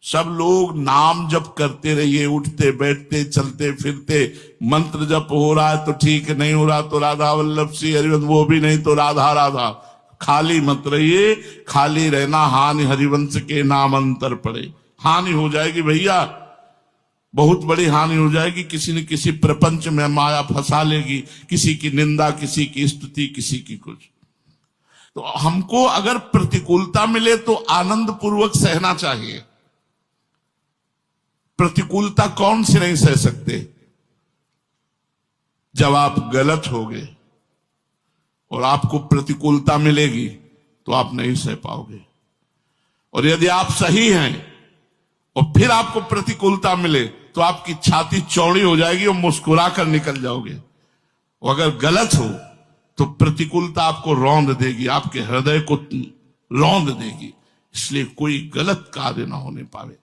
सब लोग नाम जप करते रहिए, उठते बैठते चलते फिरते। मंत्र जप हो रहा है तो ठीक, नहीं हो रहा तो राधा वल्लभ श्री हरिवंश, वो भी नहीं तो राधा राधा। खाली मत रहिए, खाली रहना हानि हरिवंश के नाम अंतर पड़े। हानि हो जाएगी भैया, बहुत बड़ी हानि हो जाएगी। किसी न किसी प्रपंच में माया फंसा लेगी, किसी की निंदा, किसी की स्तुति, किसी की कुछ। तो हमको अगर प्रतिकूलता मिले तो आनंद पूर्वक सहना चाहिए। प्रतिकूलता कौन से नहीं सह सकते? जब आप गलत होगे और आपको प्रतिकूलता मिलेगी तो आप नहीं सह पाओगे। और यदि आप सही हैं और फिर आपको प्रतिकूलता मिले तो आपकी छाती चौड़ी हो जाएगी और मुस्कुरा कर निकल जाओगे। और अगर गलत हो तो प्रतिकूलता आपको रौंद देगी, आपके हृदय को रौंद देगी। इसलिए कोई गलत कार्य ना होने पावे।